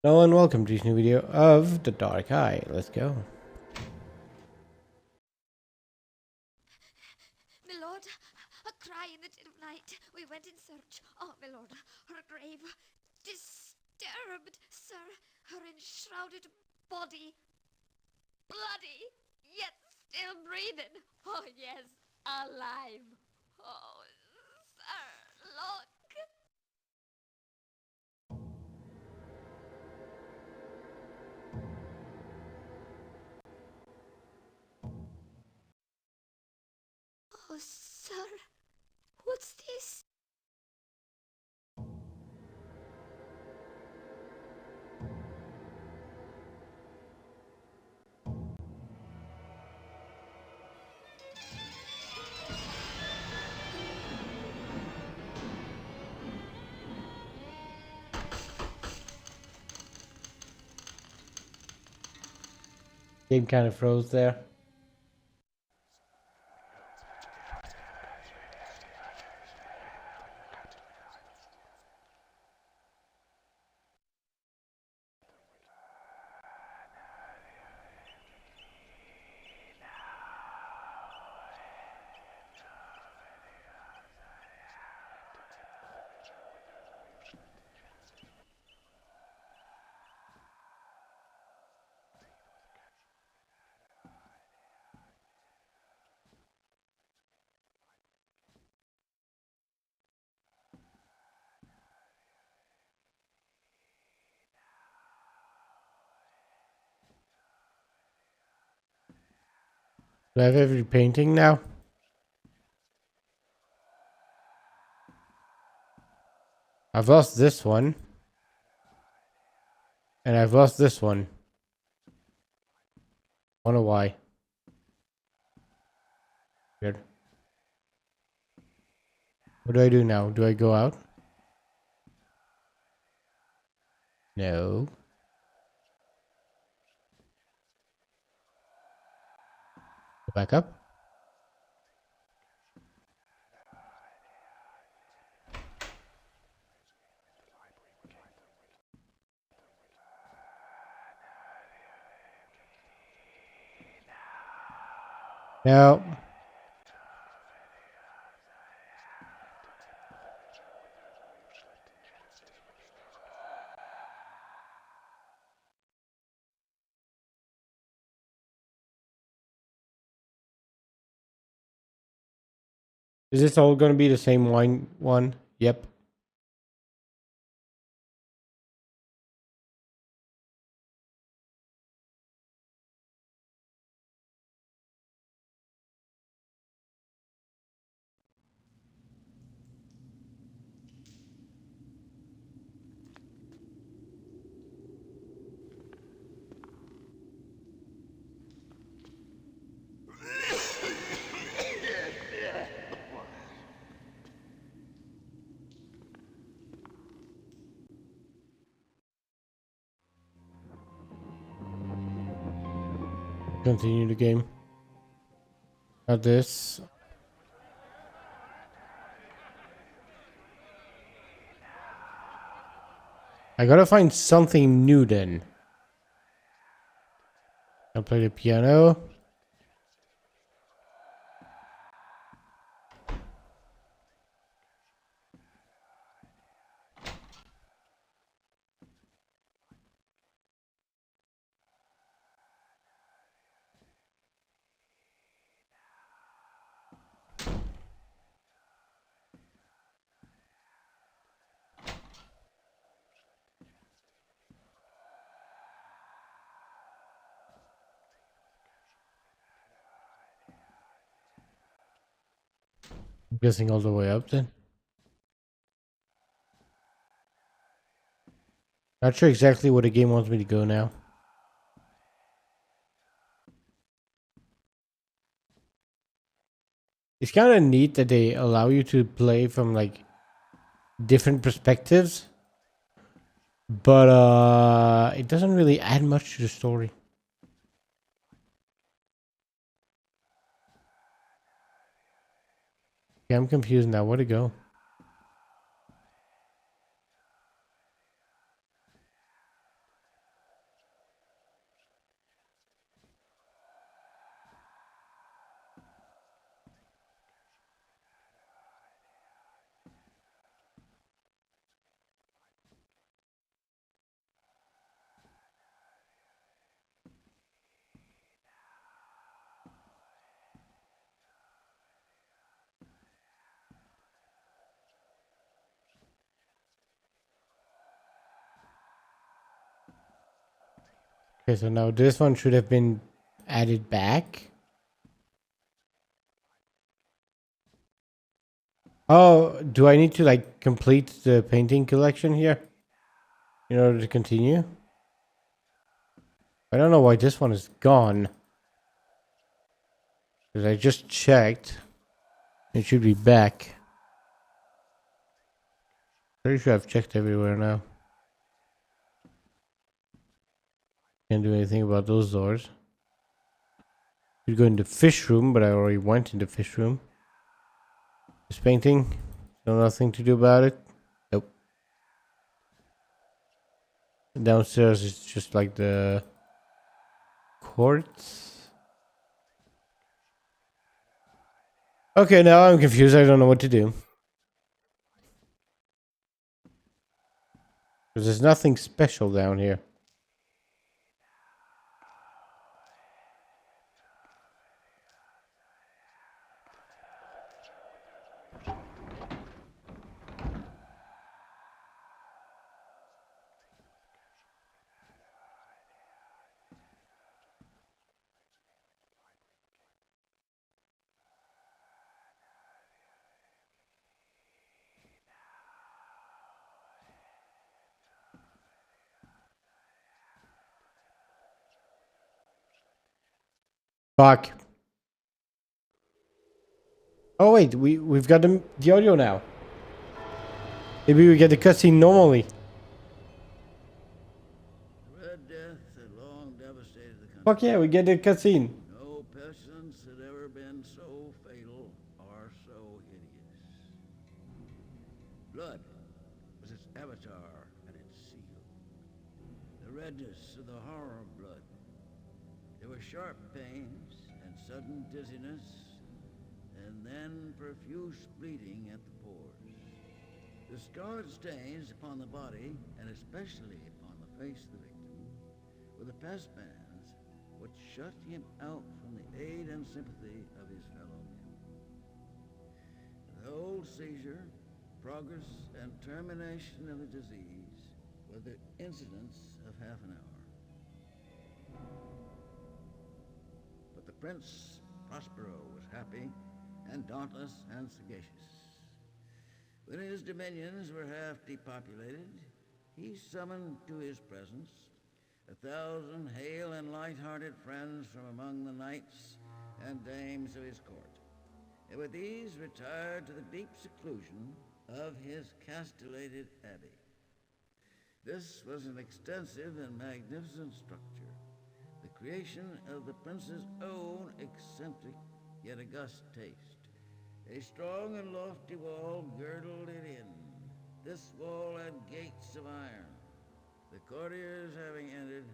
Hello and welcome to this new video of The Dark Eye. Let's go. My lord, a cry in the dead of night. We went in search. Oh, my lord, her grave disturbed, sir. Her enshrouded body, bloody, yet still breathing. Oh, yes, alive. Oh, sir, look. Oh, sir, what's this? Game kind of froze there. Do I have every painting now? I've lost this one. And I've lost this one. Wonder why. Weird. What do I do now? Do I go out? No. Go back up? No. Is this all going to be the same one? Yep. Continue the game. Not this. I gotta find something new then. I'll play the piano. I'm guessing all the way up then. Not sure exactly where the game wants me to go now. It's kind of neat that they allow you to play from like different perspectives, but it doesn't really add much to the story. Yeah, I'm confused now. Where to go? Okay, so now this one should have been added back. Oh, do I need to like complete the painting collection here in order to continue? I don't know why this one is gone. Because I just checked. It should be back. Pretty sure I've checked everywhere now. Can't do anything about those doors. Could go in the fish room, but I already went in the fish room. This painting, still nothing to do about it. Nope. Downstairs is just like the courts. Okay, now I'm confused. I don't know what to do. Because there's nothing special down here. Fuck. Oh wait, we've got the audio now. Maybe we get the cutscene normally. Red Death had long devastated the country. Fuck yeah, we get the cutscene. No pestilence had ever been so fatal or so hideous. Blood was its avatar and its seal. The redness of the horror of blood. There were sharp pains and sudden dizziness, and then profuse bleeding at the pores. The scarlet stains upon the body, and especially upon the face of the victim, were the pest bands which shut him out from the aid and sympathy of his fellow men. The whole seizure, progress, and termination of the disease were the incidents of half an hour. But the Prince Prospero was happy and dauntless and sagacious. When his dominions were half depopulated, he summoned to his presence 1,000 hale and light-hearted friends from among the knights and dames of his court, and with these retired to the deep seclusion of his castellated abbey. This was an extensive and magnificent structure, the creation of the prince's own eccentric yet august taste. A strong and lofty wall girdled it in. This wall had gates of iron. The courtiers, having entered,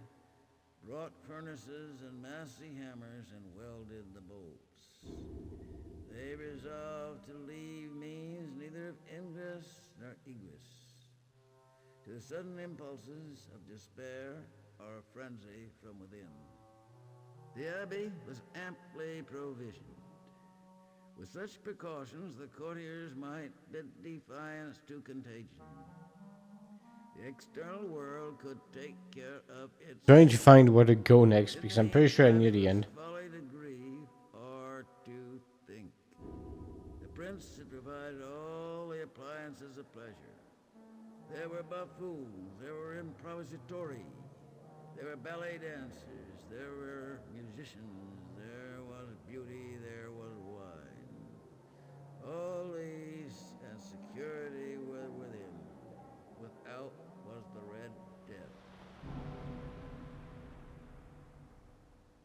brought furnaces and massy hammers and welded the bolts. They resolved to leave means neither of ingress nor egress to the sudden impulses of despair or frenzy from within. The abbey was amply provisioned. With such precautions, the courtiers might bid defiance to contagion. The external world could take care of its... Trying to find where to go next because I'm pretty sure I knew the end. Folly to grieve or to think. The prince had provided all the appliances of pleasure. There were buffoons, there were improvisatori, there were ballet dancers, there were musicians, there was beauty, there was wine. All these and security were within. Without was the Red Death.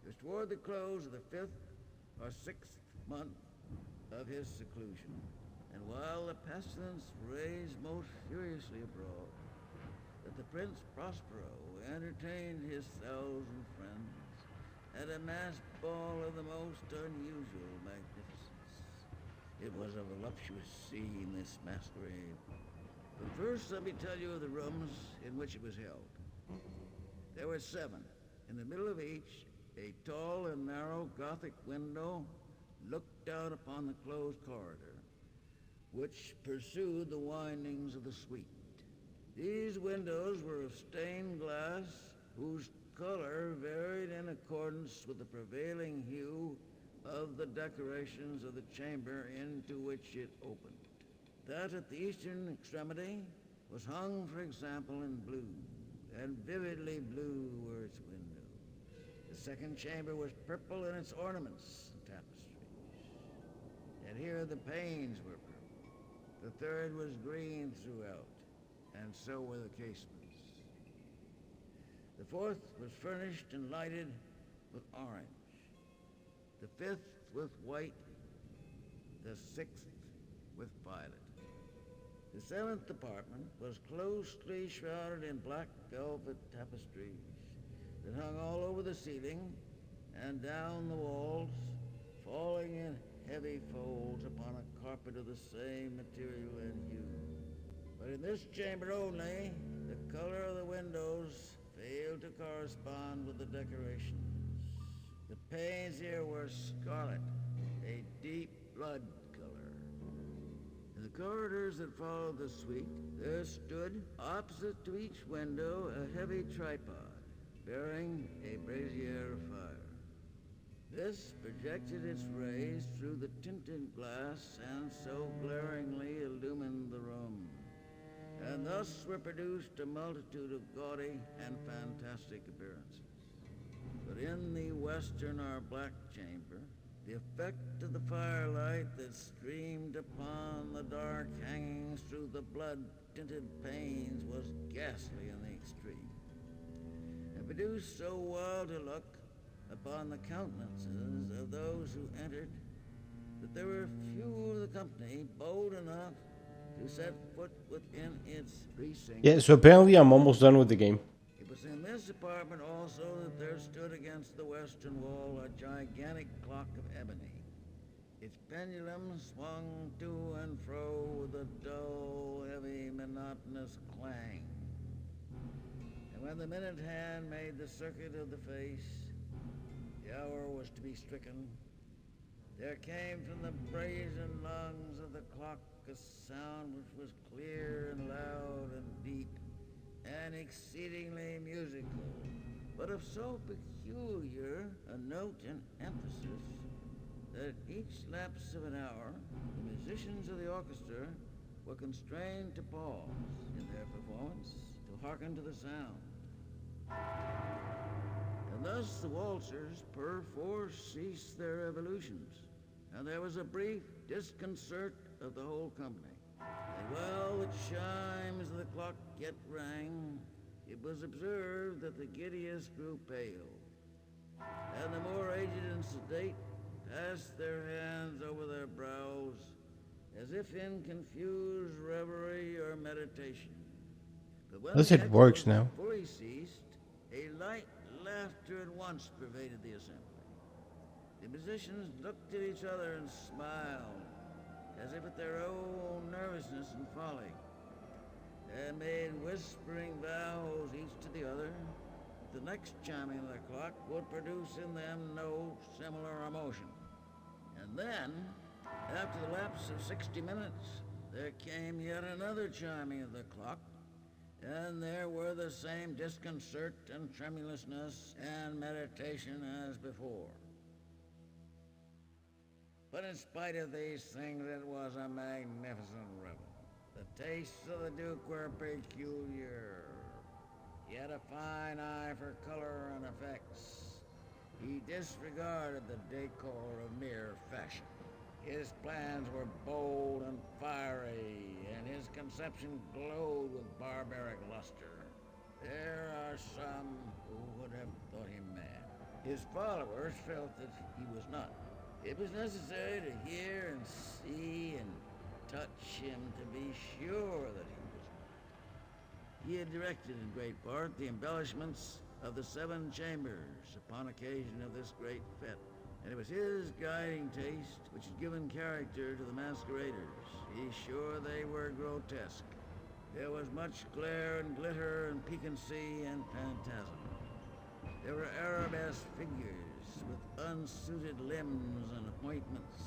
It was toward the close of the 5th or 6th month of his seclusion, and while the pestilence raged most furiously abroad, that the Prince Prospero entertained his 1,000 friends at a masked ball of the most unusual magnificence. It was a voluptuous scene, this masquerade. But first, let me tell you of the rooms in which it was held. There were 7. In the middle of each, a tall and narrow Gothic window looked down upon the closed corridor, which pursued the windings of the suite. These windows were of stained glass, whose color varied in accordance with the prevailing hue of the decorations of the chamber into which it opened. That at the eastern extremity was hung, for example, in blue, and vividly blue were its windows. The second chamber was purple in its ornaments and tapestries, and here the panes were purple. The third was green throughout, and so were the casements. The fourth was furnished and lighted with orange, the fifth with white, the sixth with violet. The seventh apartment was closely shrouded in black velvet tapestries that hung all over the ceiling and down the walls, falling in heavy folds upon a carpet of the same material and hue. But in this chamber only, the color of the windows failed to correspond with the decorations. The panes here were scarlet, a deep blood color. In the corridors that followed the suite, there stood, opposite to each window, a heavy tripod bearing a brazier of fire. This projected its rays through the tinted glass and so glaringly illumined the room. And thus were produced a multitude of gaudy and fantastic appearances. But in the western or black chamber, the effect of the firelight that streamed upon the dark hangings through the blood-tinted panes was ghastly in the extreme, and produced so wild a look upon the countenances of those who entered that there were few of the company bold enough to set foot within its precincts. Yeah, so apparently I'm almost done with the game. It was in this apartment also that there stood against the western wall a gigantic clock of ebony. Its pendulum swung to and fro with a dull, heavy, monotonous clang. And when the minute hand made the circuit of the face, the hour was to be stricken. There came from the brazen lungs of the clock a sound which was clear and loud and deep and exceedingly musical, but of so peculiar a note and emphasis that at each lapse of an hour, the musicians of the orchestra were constrained to pause in their performance to hearken to the sound. And thus the waltzers perforce ceased their revolutions, and there was a brief disconcert of the whole company. And while the chimes of the clock yet rang, it was observed that the giddiest grew pale, and the more aged and sedate passed their hands over their brows, as if in confused reverie or meditation. But when Unless the it works echoes now. fully ceased, a light laughter at once pervaded the assembly. The musicians looked at each other and smiled, as if at their own nervousness and folly, and made whispering vows each to the other that the next chiming of the clock would produce in them no similar emotion. And then, after the lapse of 60 minutes, there came yet another chiming of the clock, and there were the same disconcert and tremulousness and meditation as before. But in spite of these things, it was a magnificent revel. The tastes of the Duke were peculiar. He had a fine eye for color and effects. He disregarded the decor of mere fashion. His plans were bold and fiery, and his conception glowed with barbaric luster. There are some who would have thought him mad. His followers felt that he was not. It was necessary to hear and see and touch him to be sure that he was not. He had directed in great part the embellishments of the 7 chambers upon occasion of this great fete, and it was his guiding taste which had given character to the masqueraders. He's sure they were grotesque. There was much glare and glitter and piquancy and phantasm. There were arabesque figures with unsuited limbs and appointments.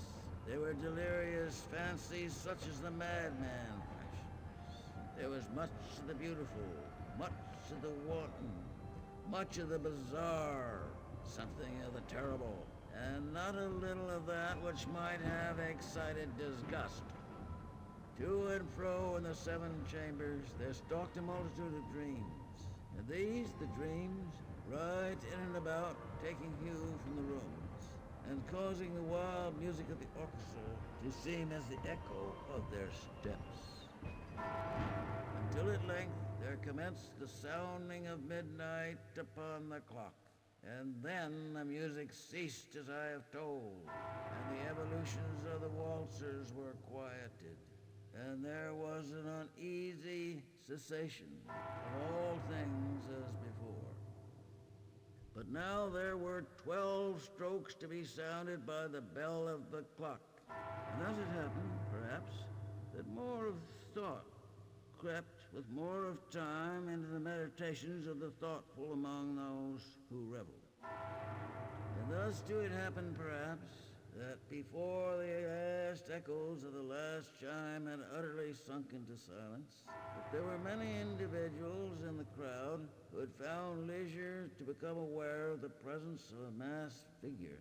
There were delirious fancies such as the madman fashions. There was much of the beautiful, much of the wanton, much of the bizarre, something of the terrible, and not a little of that which might have excited disgust. To and fro in the seven chambers there stalked a multitude of dreams, and these, the dreams, right in and about, taking hue from the rooms, and causing the wild music of the orchestra to seem as the echo of their steps. Until at length there commenced the sounding of midnight upon the clock, and then the music ceased as I have told, and the evolutions of the waltzers were quieted, and there was an uneasy cessation of all things as before. But now there were 12 strokes to be sounded by the bell of the clock, and as it happened, perhaps, that more of thought crept with more of time into the meditations of the thoughtful among those who reveled. And thus do it happen, perhaps, that before the last echoes of the last chime had utterly sunk into silence, that there were many individuals in the crowd who had found leisure to become aware of the presence of a masked figure.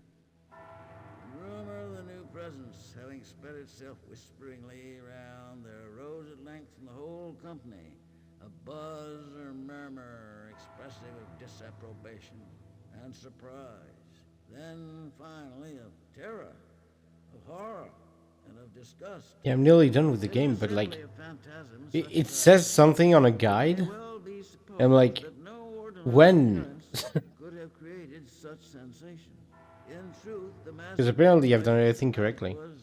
The rumor of the new presence having spread itself whisperingly around, there arose at length from the whole company a buzz or murmur expressive of disapprobation and surprise, then finally of terror, of horror, and of disgust. Yeah, I'm nearly done with the game, but like, it says something on a guide. I'm like, when? Could have created such sensation. In truth, the Because apparently I've done everything correctly. was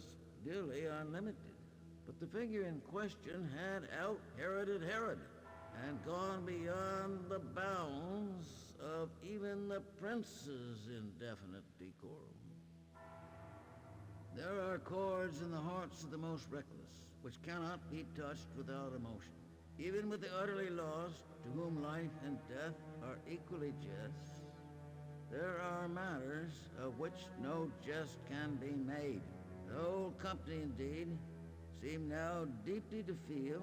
nearly unlimited, but the figure in question had out-Heroded Herod, and gone beyond the bounds of even the prince's indefinite decorum. There are chords in the hearts of the most reckless, which cannot be touched without emotion. Even with the utterly lost, to whom life and death are equally jests, there are matters of which no jest can be made. The whole company, indeed, seemed now deeply to feel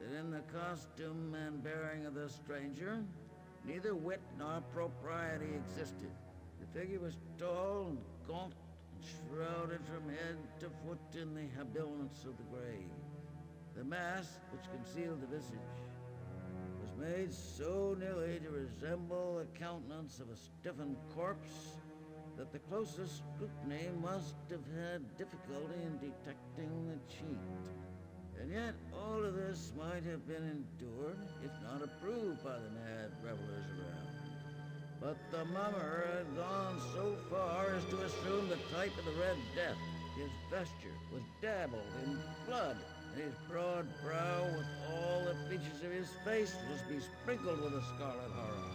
that in the costume and bearing of the stranger, neither wit nor propriety existed. The figure was tall and gaunt, and shrouded from head to foot in the habiliments of the grave. The mask which concealed the visage was made so nearly to resemble the countenance of a stiffened corpse that the closest scrutiny must have had difficulty in detecting the cheat. And yet all of this might have been endured, if not approved by the mad revelers around. But the mummer had gone so far as to assume the type of the Red Death. His vesture was dabbled in blood, and his broad brow with all the features of his face was besprinkled with a scarlet horror.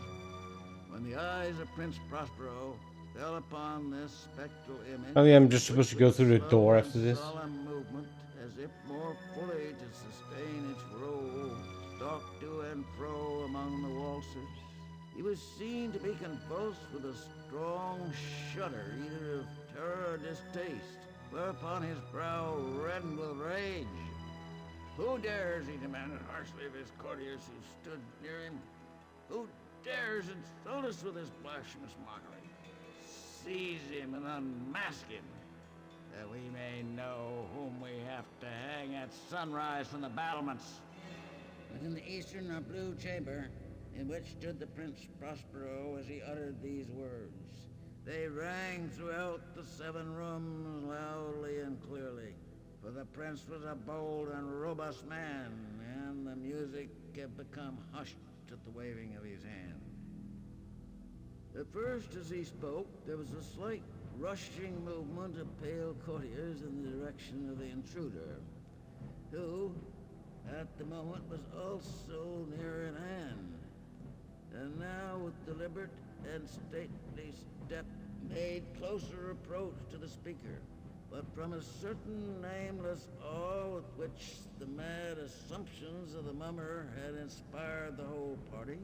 When the eyes of Prince Prospero fell upon this spectral image... Oh yeah, I'm just supposed to go through the door after this. Solemn movement, as if more fully to sustain its role, stalked to and fro among the waltzers. He was seen to be convulsed with a strong shudder, either of terror or distaste, whereupon his brow reddened with rage. Who dares, he demanded harshly of his courtiers who stood near him, who dares insult us with this blasphemous mockery? Seize him and unmask him, that we may know whom we have to hang at sunrise from the battlements. Within the eastern or blue chamber, in which stood the Prince Prospero as he uttered these words, they rang throughout the 7 rooms loudly and clearly. For the prince was a bold and robust man, and the music had become hushed at the waving of his hand. At first, as he spoke, there was a slight rushing movement of pale courtiers in the direction of the intruder, who, at the moment, was also near at hand, and now, with deliberate and stately step, made closer approach to the speaker. But from a certain nameless awe with which the mad assumptions of the mummer had inspired the whole party,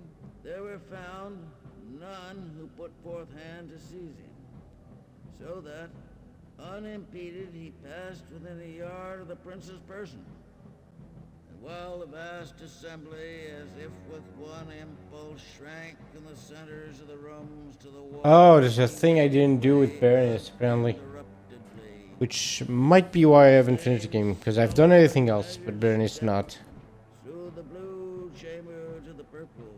there were found none who put forth hand to seize him, so that, unimpeded, he passed within a yard of the prince's person. And while the vast assembly, as if with one impulse, shrank in the centers of the rooms to the wall. Oh, there's a thing I didn't do with Baroness, apparently. Which might be why I haven't finished the game, because I've done everything else, but Baroness not. Through the blue chamber to the purple,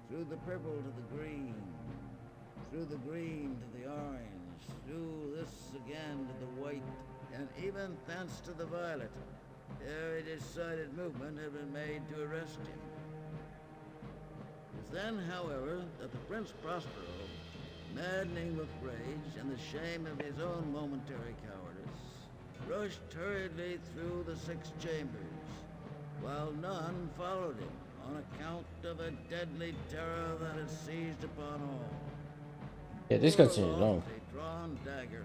through the purple to the green, through the green to the orange, through this again to the white, and even thence to the violet. Every decided movement had been made to arrest him. It was then, however, that the Prince Prospero, maddening with rage and the shame of his own momentary cowardice, rushed hurriedly through the 6 chambers, while none followed him on account of a deadly terror that had seized upon all. Yeah, this cutscene is long. A drawn dagger,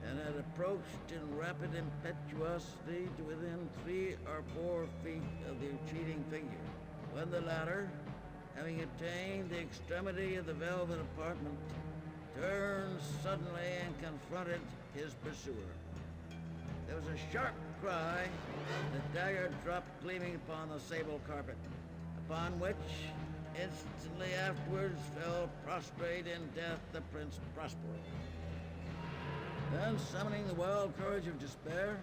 and had approached in rapid impetuosity to within 3 or 4 feet of the retreating figure, when the latter, having attained the extremity of the velvet apartment, turned suddenly and confronted his pursuer. There was a sharp cry, the dagger dropped gleaming upon the sable carpet, upon which, instantly afterwards, fell prostrate in death the Prince Prospero. Then, summoning the wild courage of despair,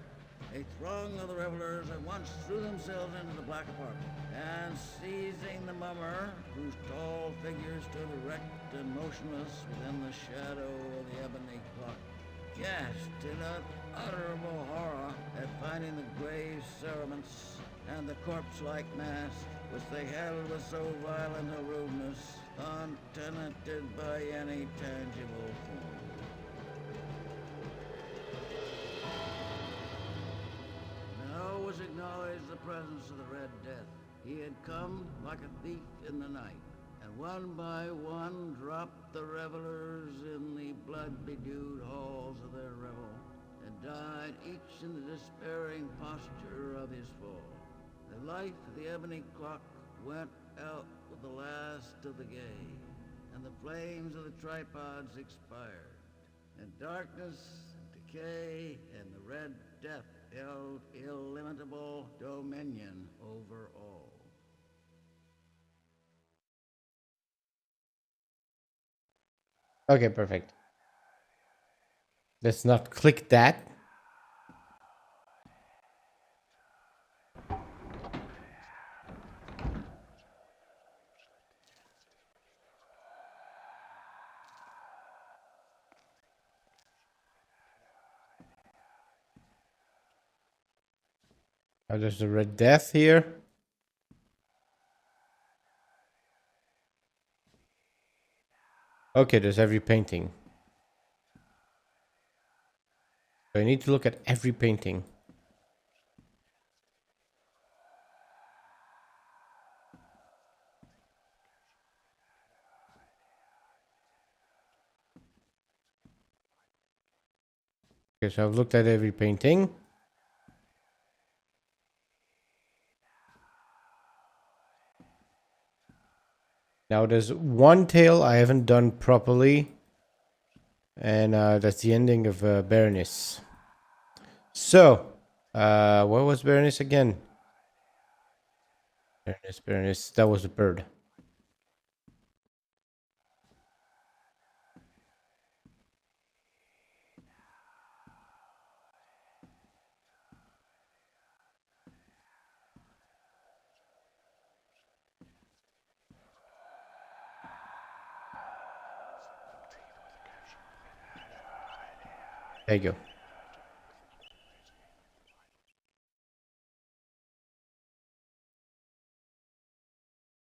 a throng of the revelers at once threw themselves into the black apartment, and seizing the mummer, whose tall figure stood erect and motionless within the shadow of the ebony clock, gasped in unutterable horror at finding the grave cerements and the corpse-like mask, which they held with so violent a rudeness, untenanted by any tangible form. Now was acknowledged the presence of the Red Death. He had come like a thief in the night, and one by one dropped the revelers in the blood-bedewed halls of their revel, and died each in the despairing posture of his fall. The light of the ebony clock went out with the last of the gay, and the flames of the tripods expired, and darkness and decay and the Red Death held illimitable dominion over all. Okay, perfect. Let's not click that. Oh, there's the Red Death here. Okay, there's every painting. So I need to look at every painting. Okay, so I've looked at every painting. Now there's one tale I haven't done properly. And that's the ending of Baroness. So, where was Baroness again? Baroness, that was a bird. There you go.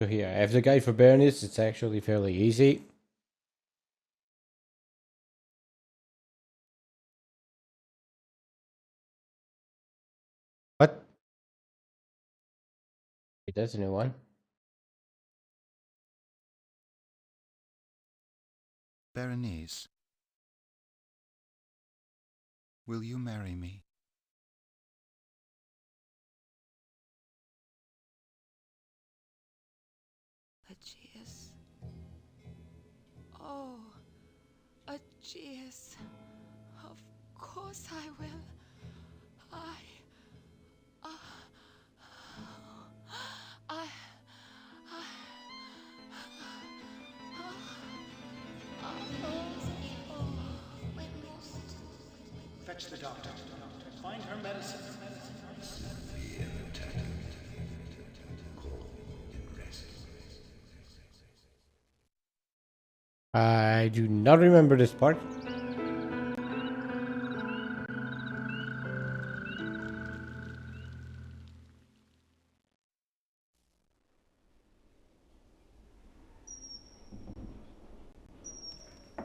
So here, I have the guide for Baroness. It's actually fairly easy. What? Wait, that's a new one. Berenice, will you marry me? Aegeus. Oh, Aegeus. Of course I will. Fetch the doctor. Find her medicine. I do not remember this part.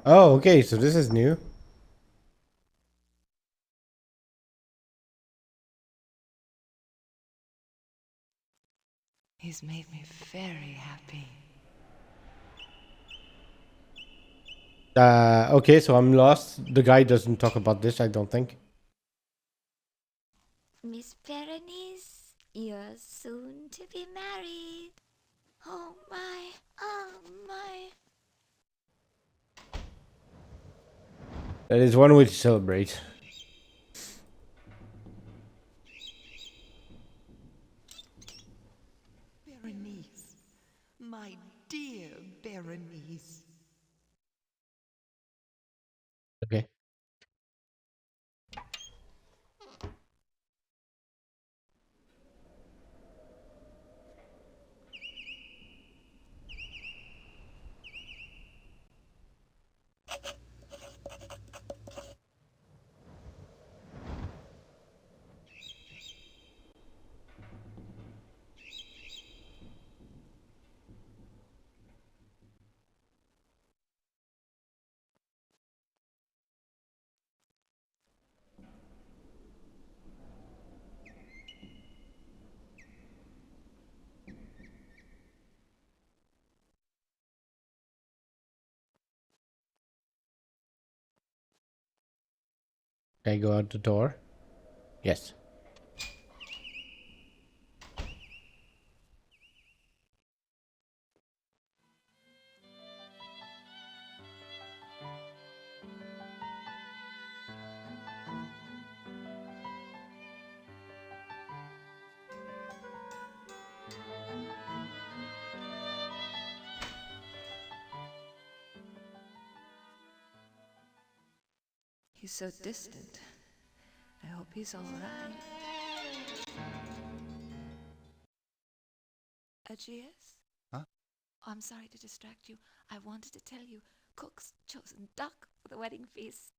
Oh, okay, so this is new. He's made me very happy. Okay, so I'm lost. The guy doesn't talk about this, I don't think. Miss Berenice, you're soon to be married. Oh my, oh my. That is one way to celebrate. Berenice, my dear Berenice. Okay. Can I go out the door? Yes. He's so distant. I hope he's all right. Aegeus? Huh? Oh, I'm sorry to distract you. I wanted to tell you, Cook's chosen duck for the wedding feast.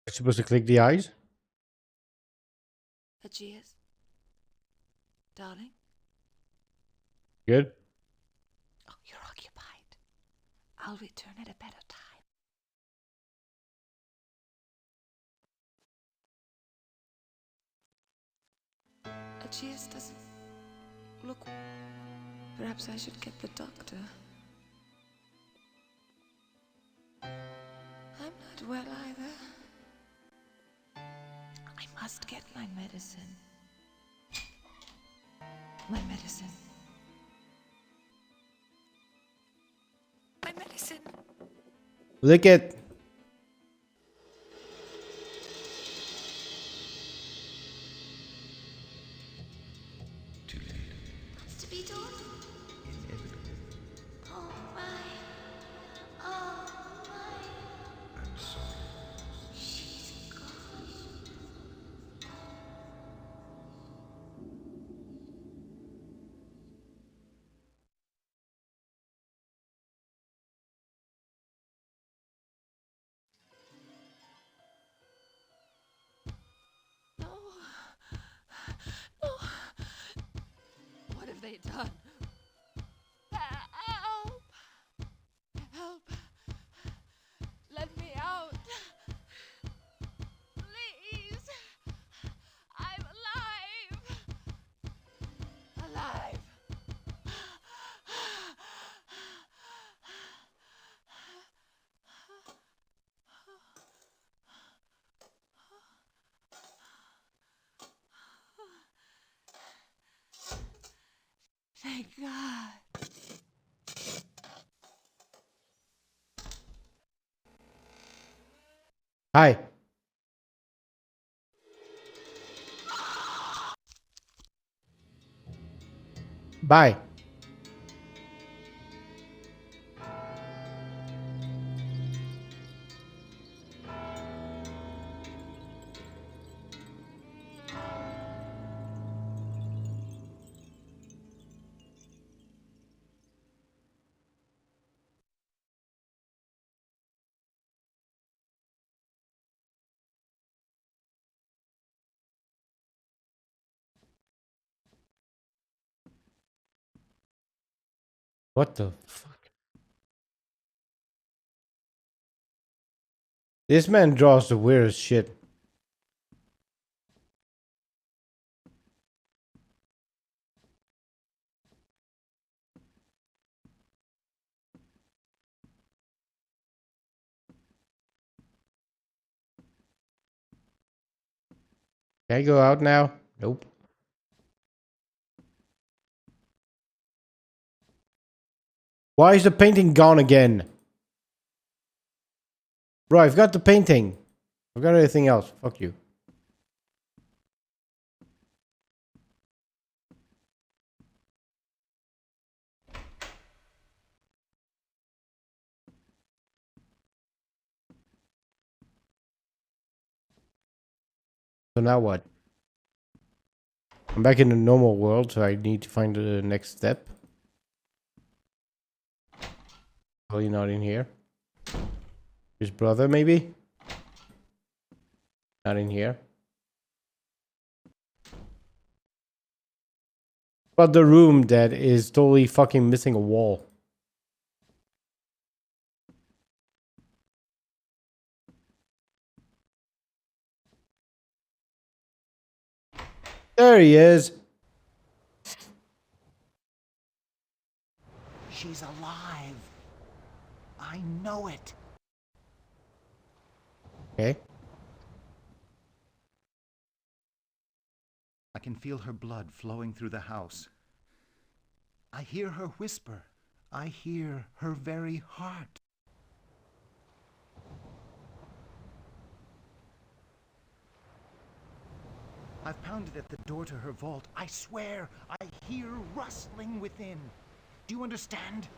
I'm supposed to click the eyes? Aegeus? Darling? Good. Oh, you're occupied. I'll return at a better time. Aegeus doesn't look... Perhaps I should get the doctor. I'm not well either. I must get my medicine. My medicine. My medicine. Lick it. What's to be done? Oh my, oh my. She's gone. No. No. What have they done? Help! Help! Let me out! Please! I'm alive! Alive! Thank God. Hi. Bye. What the fuck? This man draws the weirdest shit. Can I go out now? Nope. Why is the painting gone again? Bro, I've got the painting. I've got everything else. Fuck you. So now what? I'm back in the normal world, so I need to find the next step. Probably not in here. His brother, maybe? Not in here. But the room that is totally fucking missing a wall. There he is. She's alive. I know it. Okay. I can feel her blood flowing through the house. I hear her whisper. I hear her very heart. I've pounded at the door to her vault. I swear, I hear rustling within. Do you understand?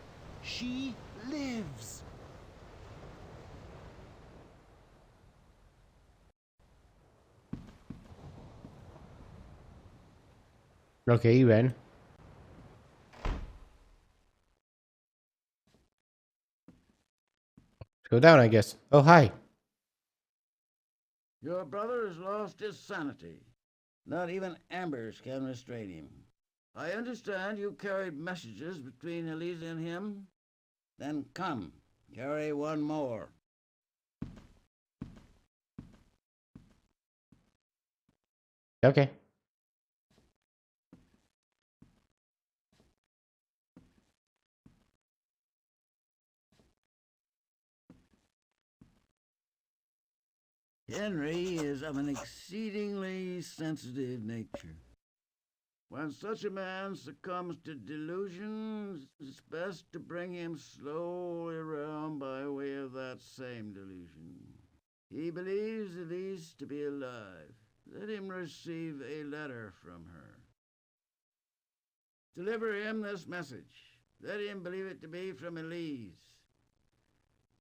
She lives. Okay, you ran. Let's go down, I guess. Oh, hi. Your brother has lost his sanity. Not even embers can restrain him. I understand you carried messages between Elisa and him. Then come, carry one more. Okay. Henry is of an exceedingly sensitive nature. When such a man succumbs to delusions, it's best to bring him slowly around by way of that same delusion. He believes Elise to be alive. Let him receive a letter from her. Deliver him this message. Let him believe it to be from Elise.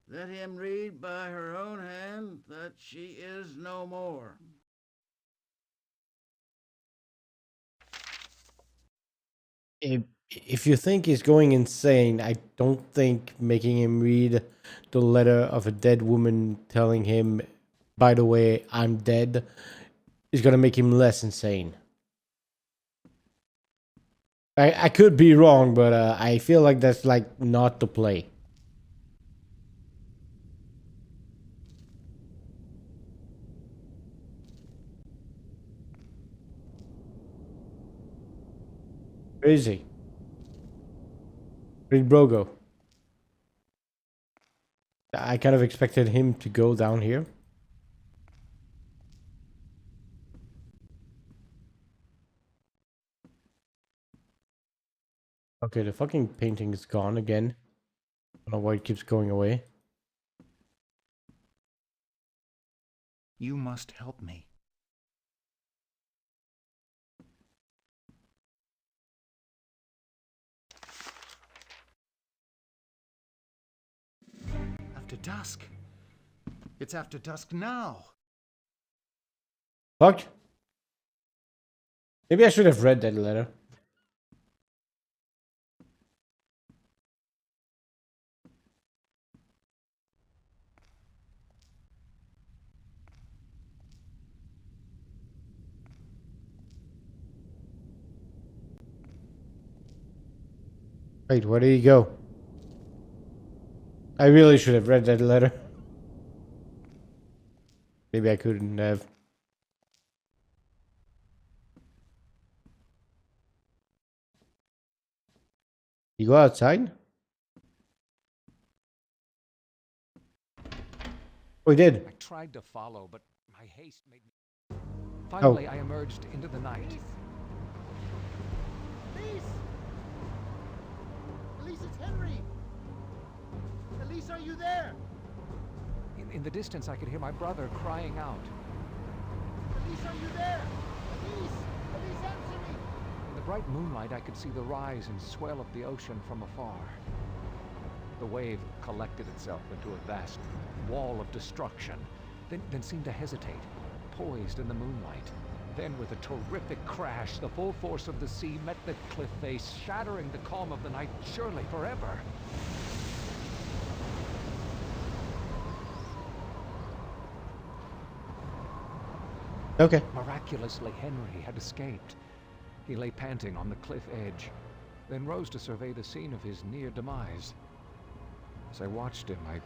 Let him read by her own hand that she is no more. If you think he's going insane, I don't think making him read the letter of a dead woman telling him, by the way, I'm dead, is gonna make him less insane. I could be wrong, but I feel like that's like not the play. Where is he? Where'd Bro go? I kind of expected him to go down here. Okay, the fucking painting is gone again. I don't know why it keeps going away. You must help me. After dusk. It's after dusk now. Fuck. Maybe I should have read that letter. Wait, where did he go? I really should have read that letter. Maybe I couldn't have. You go outside? Oh, he did. I tried to follow, but my haste made me... Finally, I emerged into the night. Elise! Elise, it's Henry! Elise, are you there? In the distance, I could hear my brother crying out. Elise, are you there? Elise! Elise, answer me! In the bright moonlight, I could see the rise and swell of the ocean from afar. The wave collected itself into a vast wall of destruction, then seemed to hesitate, poised in the moonlight. Then, with a terrific crash, the full force of the sea met the cliff face, shattering the calm of the night, surely forever. Okay. Miraculously, Henry had escaped. He lay panting on the cliff edge, then rose to survey the scene of his near demise. As I watched him, I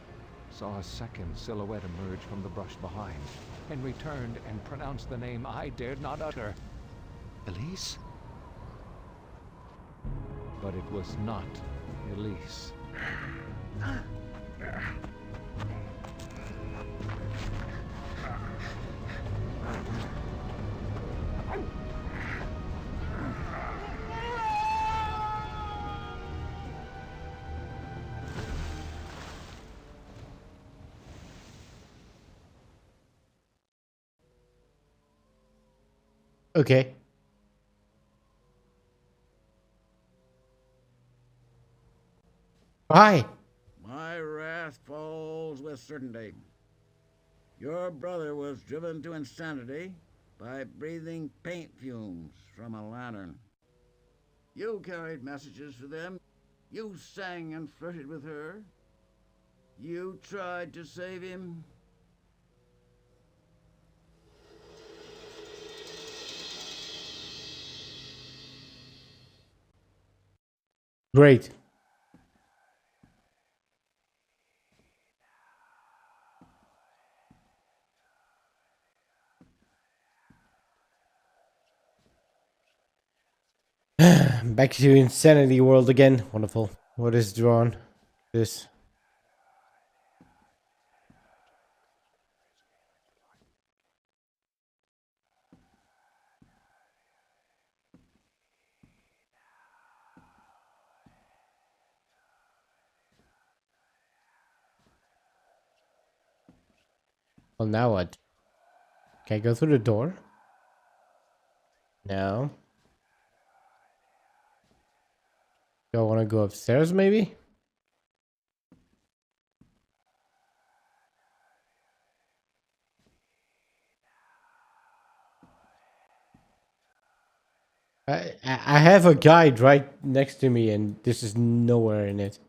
saw a second silhouette emerge from the brush behind. Henry turned and pronounced the name I dared not utter. Elise? But it was not Elise. Okay. Why? My wrath falls with certainty. Your brother was driven to insanity by breathing paint fumes from a lantern. You carried messages for them. You sang and flirted with her. You tried to save him. Great. Back to insanity world again. Wonderful. What is drawn? This. Well, now what? Can I go through the door? No. Do I want to go upstairs, maybe? I have a guide right next to me, and this is nowhere in it.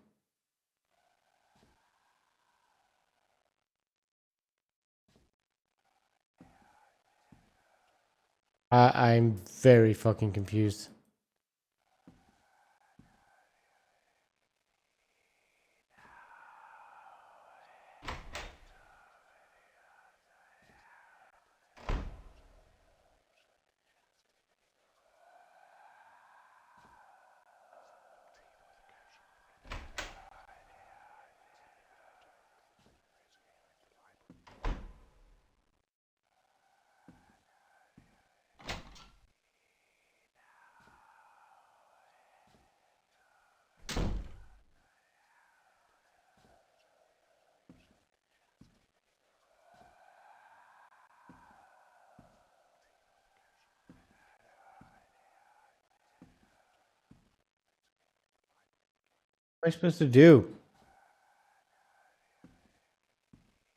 I'm very fucking confused. What am I supposed to do?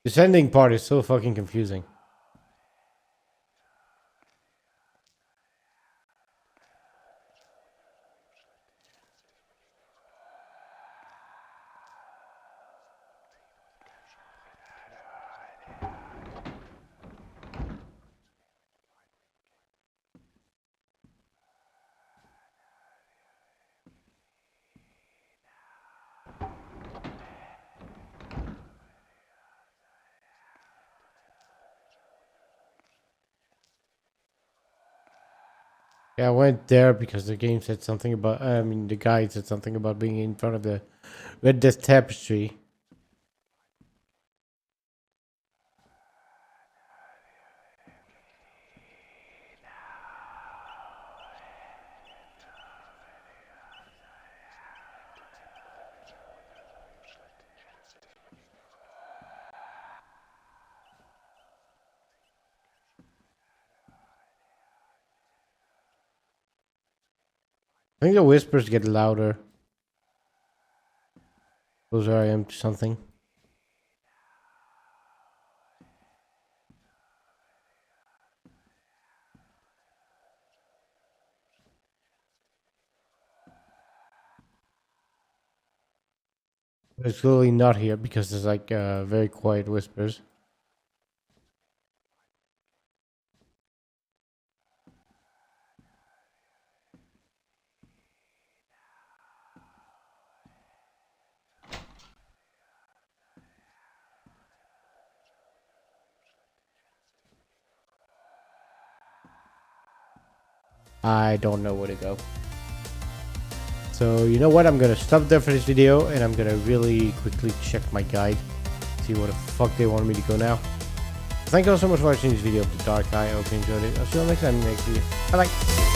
Descending part is so fucking confusing. Yeah, I went there because the game said something about, the guide said something about being in front of the Red Death Tapestry. I think the whispers get louder. Closer I am to something. But it's clearly not here because there's like very quiet whispers. I don't know where to go. So you know what? I'm gonna stop there for this video and I'm gonna really quickly check my guide. See where the fuck they want me to go now. Thank you all so much for watching this video of the Dark Eye. I hope you enjoyed it. I'll see you all next time in the next video. Bye bye.